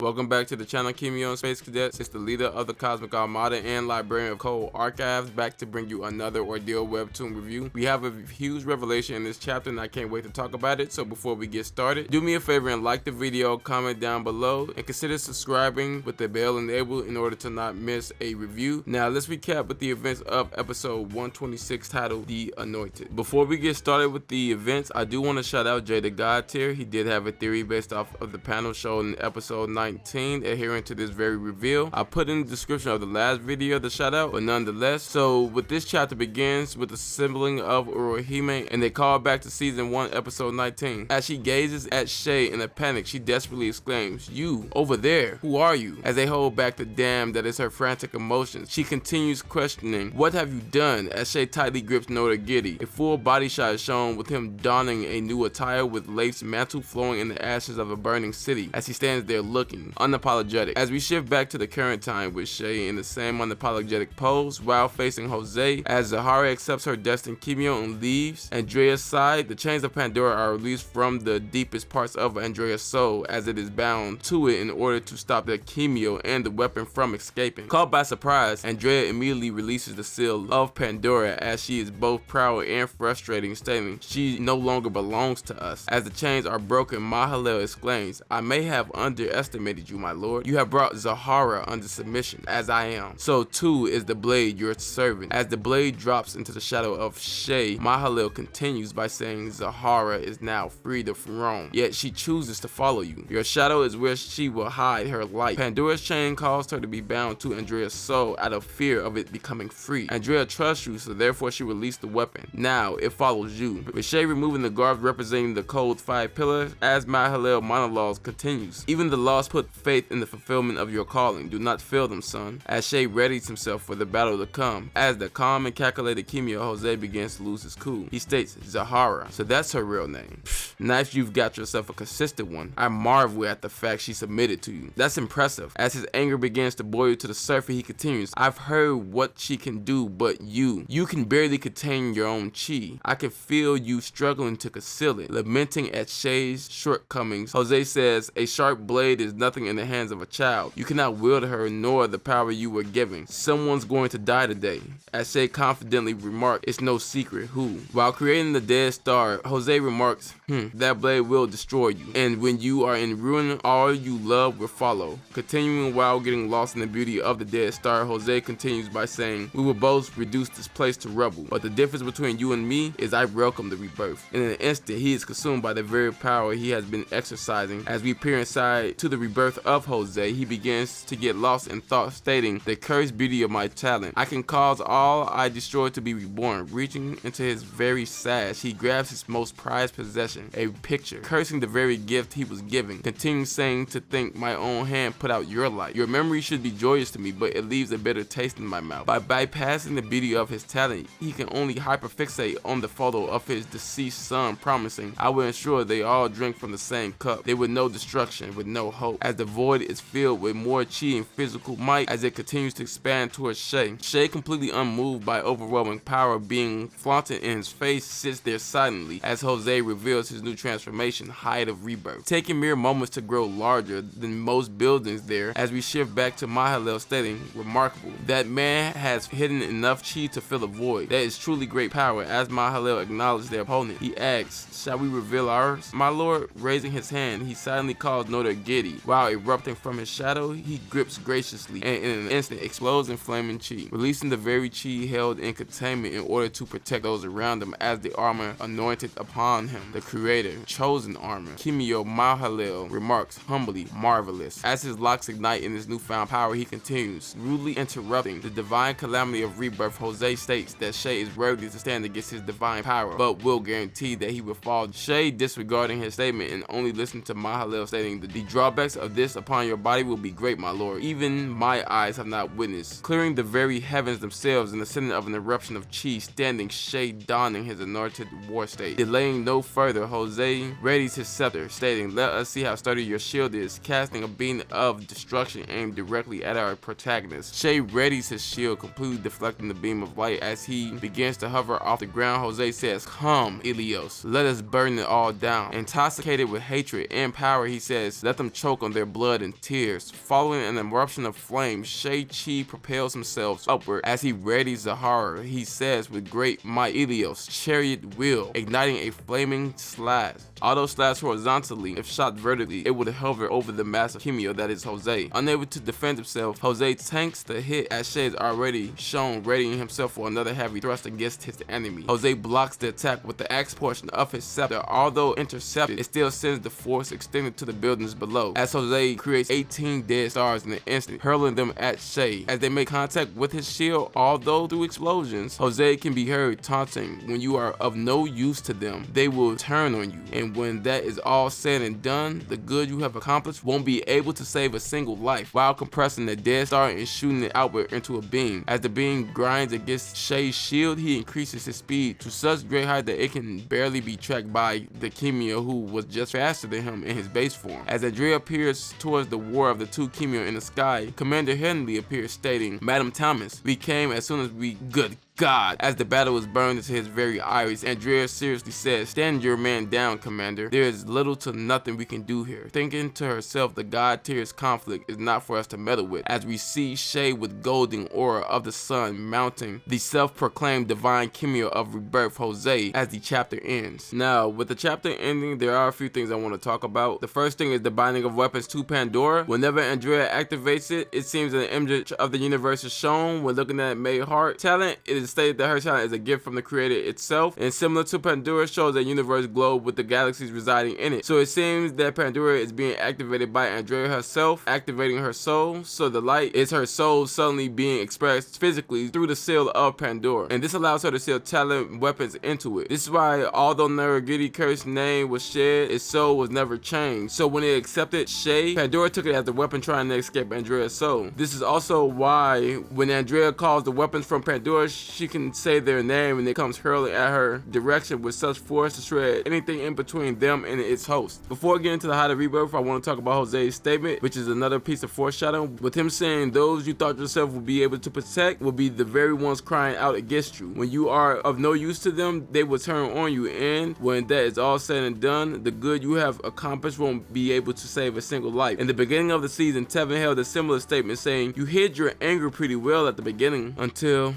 Welcome back to the channel, Kimyo and Space Cadets. It's the leader of the Cosmic Armada and librarian of K.O.D.E Archives, back to bring you another ORDEAL Webtoon review. We have a huge revelation in this chapter and I can't wait to talk about it. So before we get started, do me a favor and like the video, comment down below, and consider subscribing with the bell enabled in order to not miss a review. Now let's recap with the events of episode 126 titled The Anointed. Before we get started with the events, I do want to shout out Jay the God tier. He did have a theory based off of the panel shown in episode 19 adhering to this very reveal. I put in the description of the last video the shout out, but nonetheless. So with this chapter begins with the assembling of Orohime, and they call back to season 1 episode 19. As she gazes at Shay in a panic, she desperately exclaims, "You over there, who are you?" As they hold back the dam that is her frantic emotions, she continues questioning, "What have you done?" As Shay tightly grips K.O.D.E. A full body shot is shown with him donning a new attire with lace mantle flowing in the ashes of a burning city as he stands there looking unapologetic. As we shift back to the current time with Shay in the same unapologetic pose while facing Jose, as Zahara accepts her destined Kimyo and leaves Andrea's side, the chains of Pandora are released from the deepest parts of Andrea's soul as it is bound to it in order to stop the Kimyo and the weapon from escaping. Caught by surprise, Andrea immediately releases the seal of Pandora as she is both proud and frustrating, stating she no longer belongs to us. As the chains are broken, Mahalel exclaims, "I may have underestimated you, my lord. You have brought Zahara under submission, as I am. So too is the blade your servant." As the blade drops into the shadow of Shay, Mahalel continues by saying Zahara is now freed from Rome, yet she chooses to follow you. Your shadow is where she will hide her light. Pandora's chain caused her to be bound to Andrea's soul out of fear of it becoming free. Andrea trusts you, so therefore she released the weapon. Now it follows you. With Shay removing the garbs representing the K.O.D.E 5 pillars, as Mahalel monologues continues, "Even the lost put faith in the fulfillment of your calling. Do not fail them, son." As Shay readies himself for the battle to come, as the calm and calculated Kimyo Jose begins to lose his cool, he states, "Zahara, so that's her real name. Nice, you've got yourself a consistent one. I marvel at the fact she submitted to you. That's impressive." As his anger begins to boil to the surface, he continues, "I've heard what she can do, but you can barely contain your own chi. I can feel you struggling to conceal it." Lamenting at Shay's shortcomings, Jose says, "A sharp blade is nothing in the hands of a child. You cannot wield her nor the power you were given. Someone's going to die today." As Shay confidently remarked, "It's no secret who." While creating the dead star, Jose remarks, "That blade will destroy you. And when you are in ruin, all you love will follow." Continuing while getting lost in the beauty of the dead star, Jose continues by saying, "We will both reduce this place to rubble. But the difference between you and me is I welcome the rebirth." In an instant, he is consumed by the very power he has been exercising. As we peer inside to the rebirth of Jose, he begins to get lost in thought, stating, "The cursed beauty of my talent. I can cause all I destroy to be reborn." Reaching into his very sash, he grabs his most prized possession, a picture, cursing the very gift he was given. Continuing saying, "To think my own hand put out your light. Your memory should be joyous to me, but it leaves a bitter taste in my mouth." By bypassing the beauty of his talent, he can only hyperfixate on the photo of his deceased son, promising, "I will ensure they all drink from the same cup. They would know destruction with no hope." As the void is filled with more chi and physical might as it continues to expand towards Shay. Shay, completely unmoved by overwhelming power being flaunted in his face, sits there silently as Jose reveals his new transformation, Height of Rebirth, taking mere moments to grow larger than most buildings there. As we shift back to Mahalel stating, "Remarkable. That man has hidden enough chi to fill a void. That is truly great power." As Mahalel acknowledges their opponent, he asks, "Shall we reveal ours?" My lord, raising his hand, he silently calls K.O.D.E. While erupting from his shadow, he grips graciously and in an instant explodes in flaming chi, releasing the very chi held in containment in order to protect those around him as the armor anointed upon him, the creator, chosen armor. Kimyo Mahalel remarks humbly, "Marvelous." As his locks ignite in his newfound power, he continues, rudely interrupting the divine calamity of rebirth. Jose states that Shay is worthy to stand against his divine power, but will guarantee that he will fall. Shay disregarding his statement and only listening to Mahalel stating, "The drawbacks of this upon your body will be great, my lord. Even my eyes have not witnessed." Clearing the very heavens themselves in the center of an eruption of chi, standing Shay donning his anointed war state. Delaying no further, Jose readies his scepter, stating, "Let us see how sturdy your shield is," casting a beam of destruction aimed directly at our protagonist. Shay readies his shield, completely deflecting the beam of light. As he begins to hover off the ground, Jose says, "Come, Ilios, let us burn it all down." Intoxicated with hatred and power, he says, "Let them choke on on their blood and tears. Following an eruption of flame, Shei-Chi propels himself upward as he readies the horror. He says with great might, Ilios, chariot wheel, igniting a flaming slash. Although slashed horizontally, if shot vertically, it would hover over the massive Kimyo that is Jose. Unable to defend himself, Jose tanks the hit as Shay is already shown readying himself for another heavy thrust against his enemy. Jose blocks the attack with the axe portion of his scepter. Although intercepted, it still sends the force extended to the buildings below, as Jose creates 18 dead stars in an instant, hurling them at Shay. As they make contact with his shield, although through explosions, Jose can be heard taunting, when you are of no use to them, they will turn on you. And when that is all said and done, the good you have accomplished won't be able to save a single life, while compressing the dead star and shooting it outward into a beam. As the beam grinds against Shay's shield, he increases his speed to such great height that it can barely be tracked by the Kimyo, who was just faster than him in his base form. As Andrea appears towards the war of the two Kimyo in the sky, Commander Henley appears stating, "Madam Thomas, we came as soon as we..." Good God. As the battle was burned into his very eyes, Andrea seriously says, "Stand your man down, Commander. There is little to nothing we can do here." Thinking to herself, the God Tier's conflict is not for us to meddle with, as we see Shay with golden aura of the sun mounting the self-proclaimed divine Kimyo of rebirth, Jose, as the chapter ends. Now, with the chapter ending, there are a few things I want to talk about. The first thing is the binding of weapons to Pandora. Whenever Andrea activates it, it seems an image of the universe is shown. When looking at May Heart talent, it is stated that her talent is a gift from the creator itself, and similar to Pandora, shows a universe globe with the galaxies residing in it. So it seems that Pandora is being activated by Andrea herself, activating her soul. So the light is her soul suddenly being expressed physically through the seal of Pandora, and this allows her to seal talent weapons into it. This is why, although Naragiti Curse's name was shared, its soul was never changed. So when it accepted Shay, Pandora took it as the weapon trying to escape Andrea's soul. This is also why when Andrea calls the weapons from Pandora, she can say their name and it comes hurling at her direction with such force to shred anything in between them and its host. Before getting to the height of rebirth, I want to talk about Jose's statement, which is another piece of foreshadowing, with him saying those you thought yourself would be able to protect will be the very ones crying out against you. When you are of no use to them, they will turn on you, and when that is all said and done, the good you have accomplished won't be able to save a single life. In the beginning of the season, Tevin held a similar statement saying, "You hid your anger pretty well at the beginning until..."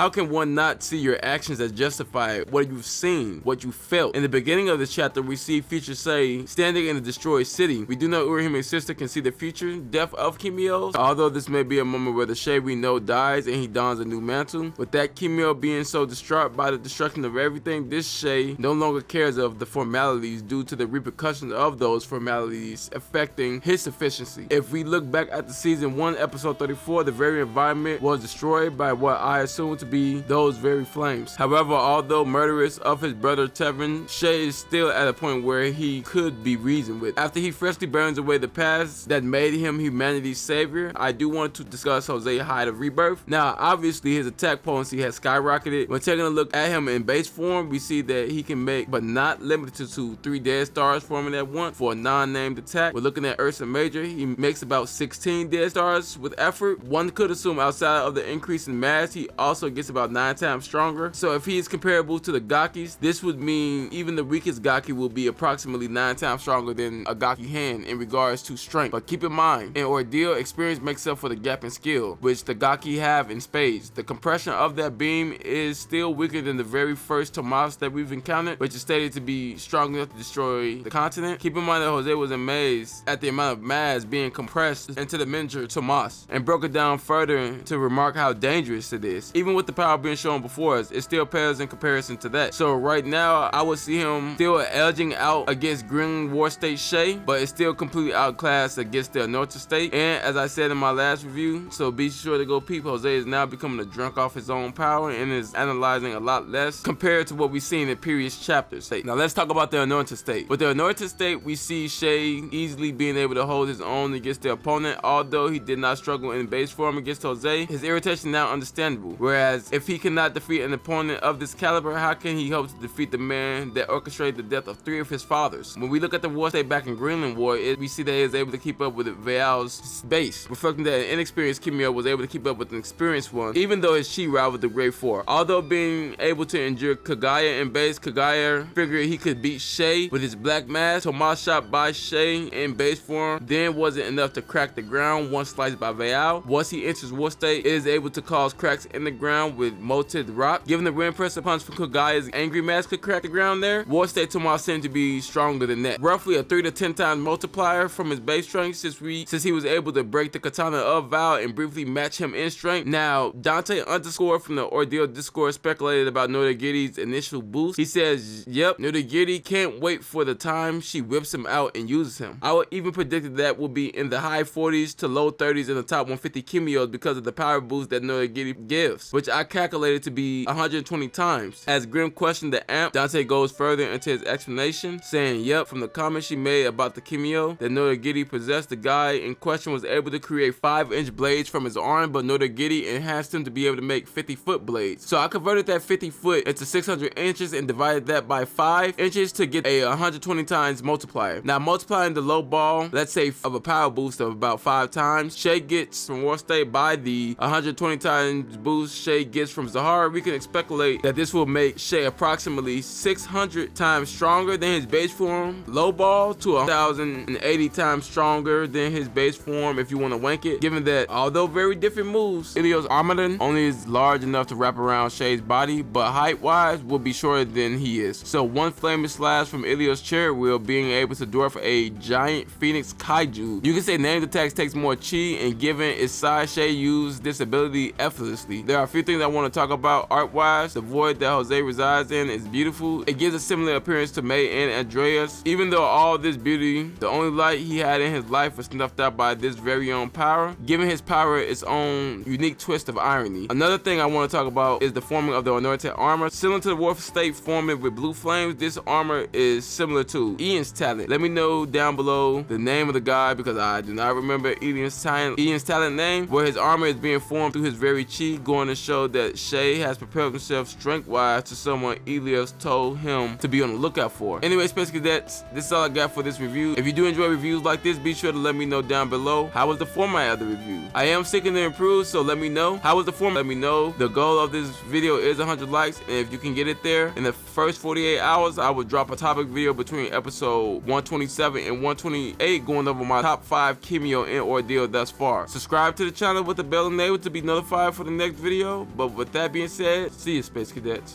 How can one not see your actions as justified what you've seen, what you felt? In the beginning of this chapter, we see Future Say standing in a destroyed city. We do know Urahime's sister can see the future death of Kimyo, although this may be a moment where the Shay we know dies and he dons a new mantle. With that Kimyo being so distraught by the destruction of everything, this Shay no longer cares of the formalities due to the repercussions of those formalities affecting his sufficiency. If we look back at the season 1 episode 34, the very environment was destroyed by what I assume to be those very flames. However, although murderous of his brother Tevin, Shay is still at a point where he could be reasoned with. After he freshly burns away the past that made him humanity's savior, I do want to discuss Jose's height of rebirth. Now, obviously his attack potency has skyrocketed. When taking a look at him in base form, we see that he can make, but not limited to, 3 dead stars forming at once for a non-named attack. We're looking at Ursa Major, he makes about 16 dead stars with effort. One could assume outside of the increase in mass, he also gets about 9 times stronger. So if he is comparable to the Gakis, this would mean even the weakest Gaki will be approximately 9 times stronger than a Gaki hand in regards to strength. But keep in mind, in Ordeal, experience makes up for the gap in skill, which the Gaki have in spades. The compression of that beam is still weaker than the very first Tomas that we've encountered, which is stated to be strong enough to destroy the continent. Keep in mind that Jose was amazed at the amount of mass being compressed into the miniature Tomas, and broke it down further to remark how dangerous it is. Even with the power being shown before us, it still pales in comparison to that. So right now, I would see him still edging out against Green War State Shay, but it's still completely outclassed against the Anointed State. And as I said in my last review, so be sure to go peep, Jose is now becoming a drunk off his own power and is analyzing a lot less compared to what we've seen in previous chapters. Now let's talk about the Anointed State. With the Anointed State, we see Shay easily being able to hold his own against the opponent. Although he did not struggle in base form against Jose, his irritation now understandable. Whereas as if he cannot defeat an opponent of this caliber, how can he hope to defeat the man that orchestrated the death of 3 of his fathers? When we look at the war state back in Greenland War, we see that he is able to keep up with Vao's base, reflecting that an inexperienced Kimyo was able to keep up with an experienced one, even though his chi rivaled the Great Four. Although being able to endure Kagaya in base, Kagaya figured he could beat Shay with his black mask. Tomas shot by Shay in base form then wasn't enough to crack the ground once sliced by Vao. Once he enters war state, it is able to cause cracks in the ground with molted rock. Given the wind pressure punch from Kagaya's angry mask could crack the ground there, war state Tomas seemed to be stronger than that. Roughly a 3 to 10 times multiplier from his base strength since he was able to break the katana of Val and briefly match him in strength. Now, Dante underscore from the Ordeal Discord speculated about Nodagidi's initial boost. He says, yep, Nodagidi can't wait for the time she whips him out and uses him. I would even predicted that will be in the high 40s to low 30s in the top 150 Kimyos because of the power boost that Nodagidi gives, which I calculated to be 120 times. As Grim questioned the amp, Dante goes further into his explanation, saying, yep, from the comment she made about the Kimyo that Nodagidi possessed, the guy in question was able to create 5-inch blades from his arm, but Nodagidi enhanced him to be able to make 50-foot blades. So I converted that 50 foot into 600 inches and divided that by 5 inches to get a 120 times multiplier. Now multiplying the low ball, let's say of a power boost of about 5 times, Shay gets from war state by the 120 times boost Shay gets from Zahara, we can speculate that this will make Shay approximately 600 times stronger than his base form low ball to 1,080 times stronger than his base form if you want to wank it, given that although very different moves, Ilio's Armadon only is large enough to wrap around Shay's body, but height wise will be shorter than he is. So one flaming slash from Ilio's chariot wheel being able to dwarf a giant phoenix kaiju. You can say named attacks takes more chi, and given its size, Shay used this ability effortlessly. There are a few things I want to talk about art wise. The void that Jose resides in is beautiful. It gives a similar appearance to May and Andreas. Even though all this beauty, the only light he had in his life was snuffed out by this very own power, giving his power its own unique twist of irony. Another thing I want to talk about is the forming of the anointed armor. Similar to the Warf state forming with blue flames, this armor is similar to Ian's talent. Let me know down below the name of the guy because I do not remember Ian's talent name, where his armor is being formed through his very chi, going to show that Shay has prepared himself strength-wise to someone Elios told him to be on the lookout for. Anyway, Space Cadets, this is all I got for this review. If you do enjoy reviews like this, be sure to let me know down below how was the format of the review. I am seeking to improve, so let me know how was the format. Let me know. The goal of this video is 100 likes, and if you can get it there in the first 48 hours, I will drop a topic video between episode 127 and 128 going over my top 5 Kimyo and Ordeal thus far. Subscribe to the channel with the bell enabled to be notified for the next video. But with that being said, see you, Space Cadets.